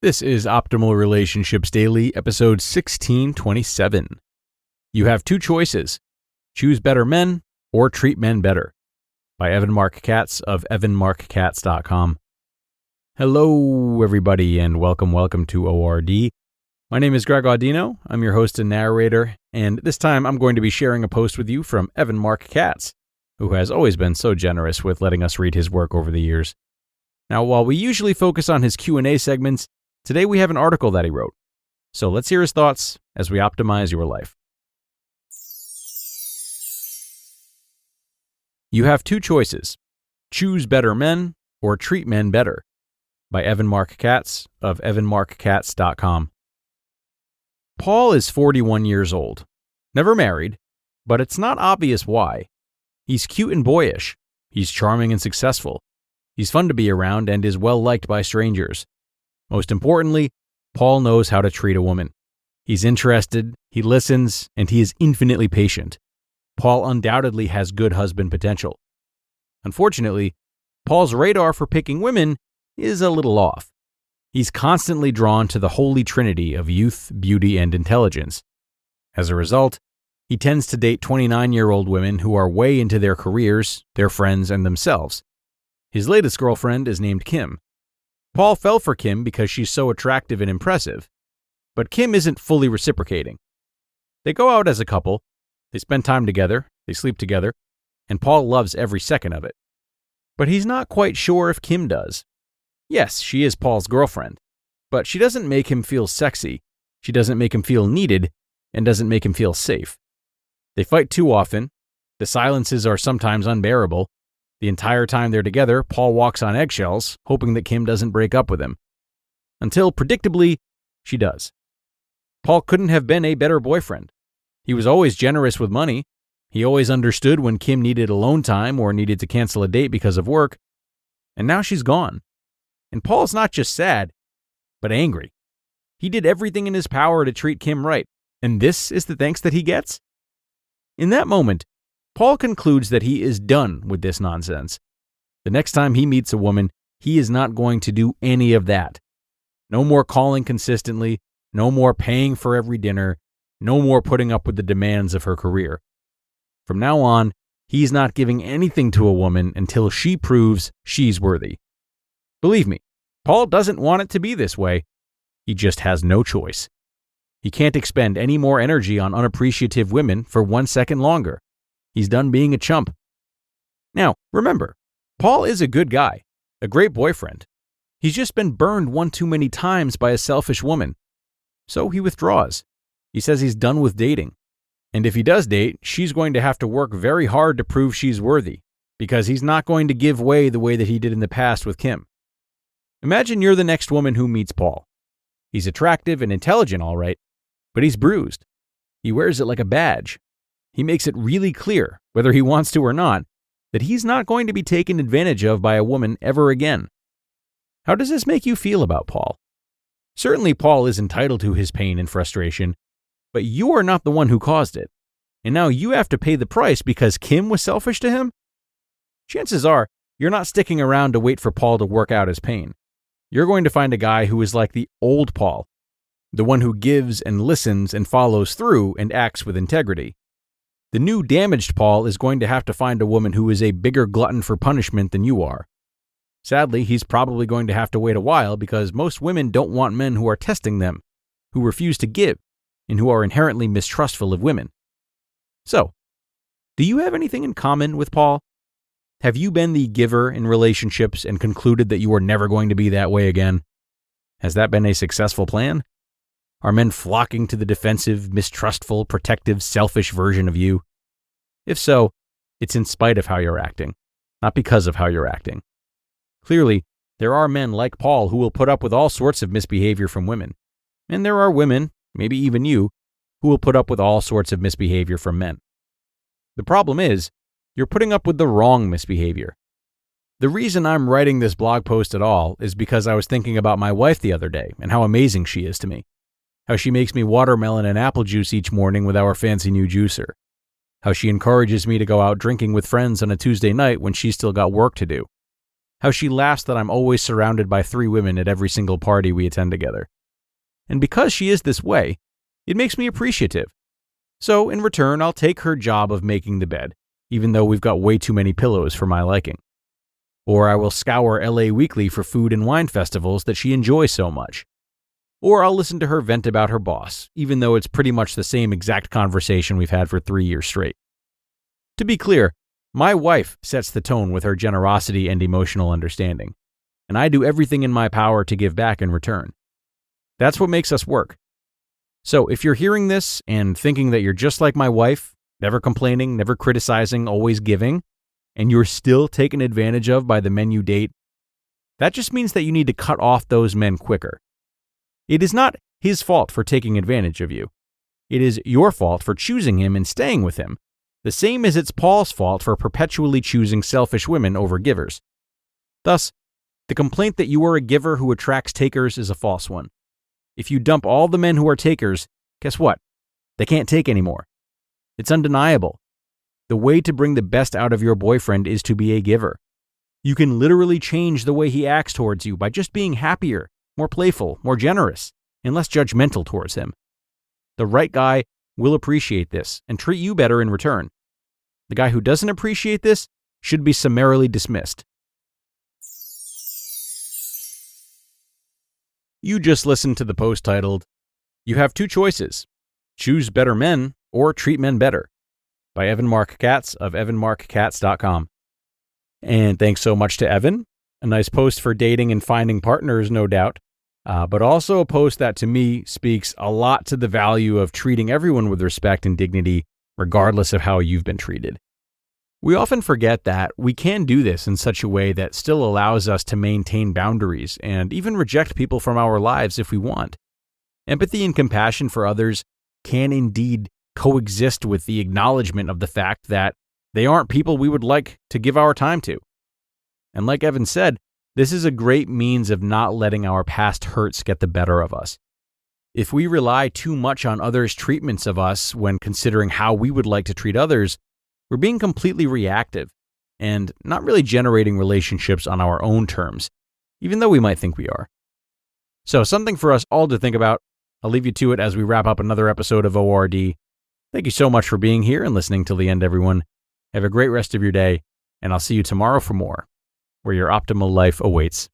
This is Optimal Relationships Daily, episode 1627. You have two choices. Choose better men or treat men better. By Evan Marc Katz of evanmarckatz.com. Hello, everybody, and welcome to ORD. My name is Greg Audino. I'm your host and narrator, and this time I'm going to be sharing a post with you from Evan Marc Katz, who has always been so generous with letting us read his work over the years. Now, while we usually focus on his Q&A segments, today we have an article that he wrote. So let's hear his thoughts as we optimize your life. You have two choices. Choose better men or treat men better. By Evan Marc Katz of evanmarckatz.com. Paul is 41 years old. Never married, but it's not obvious why. He's cute and boyish. He's charming and successful. He's fun to be around and is well liked by strangers. Most importantly, Paul knows how to treat a woman. He's interested, he listens, and he is infinitely patient. Paul undoubtedly has good husband potential. Unfortunately, Paul's radar for picking women is a little off. He's constantly drawn to the holy trinity of youth, beauty, and intelligence. As a result, he tends to date 29-year-old women who are way into their careers, their friends, and themselves. His latest girlfriend is named Kim. Paul fell for Kim because she's so attractive and impressive, but Kim isn't fully reciprocating. They go out as a couple, they spend time together, they sleep together, and Paul loves every second of it. But he's not quite sure if Kim does. Yes, she is Paul's girlfriend, but she doesn't make him feel sexy, she doesn't make him feel needed, and doesn't make him feel safe. They fight too often, the silences are sometimes unbearable. The entire time they're together, Paul walks on eggshells, hoping that Kim doesn't break up with him. Until, predictably, she does. Paul couldn't have been a better boyfriend. He was always generous with money. He always understood when Kim needed alone time or needed to cancel a date because of work. And now she's gone. And Paul's not just sad, but angry. He did everything in his power to treat Kim right, and this is the thanks that he gets? In that moment, Paul concludes that he is done with this nonsense. The next time he meets a woman, he is not going to do any of that. No more calling consistently, no more paying for every dinner, no more putting up with the demands of her career. From now on, he's not giving anything to a woman until she proves she's worthy. Believe me, Paul doesn't want it to be this way. He just has no choice. He can't expend any more energy on unappreciative women for 1 second longer. He's done being a chump. Now, remember, Paul is a good guy, a great boyfriend. He's just been burned one too many times by a selfish woman. So he withdraws. He says he's done with dating. And if he does date, she's going to have to work very hard to prove she's worthy, because he's not going to give way the way that he did in the past with Kim. Imagine you're the next woman who meets Paul. He's attractive and intelligent, all right, but he's bruised. He wears it like a badge. He makes it really clear, whether he wants to or not, that he's not going to be taken advantage of by a woman ever again. How does this make you feel about Paul? Certainly Paul is entitled to his pain and frustration, but you are not the one who caused it. And now you have to pay the price because Kim was selfish to him? Chances are, you're not sticking around to wait for Paul to work out his pain. You're going to find a guy who is like the old Paul, the one who gives and listens and follows through and acts with integrity. The new damaged Paul is going to have to find a woman who is a bigger glutton for punishment than you are. Sadly, he's probably going to have to wait a while because most women don't want men who are testing them, who refuse to give, and who are inherently mistrustful of women. So, do you have anything in common with Paul? Have you been the giver in relationships and concluded that you are never going to be that way again? Has that been a successful plan? Are men flocking to the defensive, mistrustful, protective, selfish version of you? If so, it's in spite of how you're acting, not because of how you're acting. Clearly, there are men like Paul who will put up with all sorts of misbehavior from women. And there are women, maybe even you, who will put up with all sorts of misbehavior from men. The problem is, you're putting up with the wrong misbehavior. The reason I'm writing this blog post at all is because I was thinking about my wife the other day and how amazing she is to me. How she makes me watermelon and apple juice each morning with our fancy new juicer. How she encourages me to go out drinking with friends on a Tuesday night when she's still got work to do. how she laughs that I'm always surrounded by 3 women at every single party we attend together. And because she is this way, it makes me appreciative. So, in return, I'll take her job of making the bed, even though we've got way too many pillows for my liking. Or I will scour LA Weekly for food and wine festivals that she enjoys so much. Or I'll listen to her vent about her boss, even though it's pretty much the same exact conversation we've had for 3 years straight. To be clear, my wife sets the tone with her generosity and emotional understanding, and I do everything in my power to give back in return. That's what makes us work. So if you're hearing this and thinking that you're just like my wife, never complaining, never criticizing, always giving, and you're still taken advantage of by the men you date, that just means that you need to cut off those men quicker. It is not his fault for taking advantage of you. It is your fault for choosing him and staying with him, the same as it's Paul's fault for perpetually choosing selfish women over givers. Thus, the complaint that you are a giver who attracts takers is a false one. If you dump all the men who are takers, guess what? They can't take anymore. It's undeniable. The way to bring the best out of your boyfriend is to be a giver. You can literally change the way he acts towards you by just being happier, more playful, more generous, and less judgmental towards him. The right guy will appreciate this and treat you better in return. The guy who doesn't appreciate this should be summarily dismissed. You just listened to the post titled, "You Have Two Choices. Choose Better Men or Treat Men Better," by Evan Mark Katz of evanmarkkatz.com. And thanks so much to Evan. A nice post for dating and finding partners, no doubt. But also a post that to me speaks a lot to the value of treating everyone with respect and dignity, regardless of how you've been treated. We often forget that we can do this in such a way that still allows us to maintain boundaries and even reject people from our lives if we want. Empathy and compassion for others can indeed coexist with the acknowledgement of the fact that they aren't people we would like to give our time to. And like Evan said, this is a great means of not letting our past hurts get the better of us. If we rely too much on others' treatments of us when considering how we would like to treat others, we're being completely reactive and not really generating relationships on our own terms, even though we might think we are. So something for us all to think about. I'll leave you to it as we wrap up another episode of ORD. Thank you so much for being here and listening till the end, everyone. Have a great rest of your day, and I'll see you tomorrow for more, where your optimal life awaits.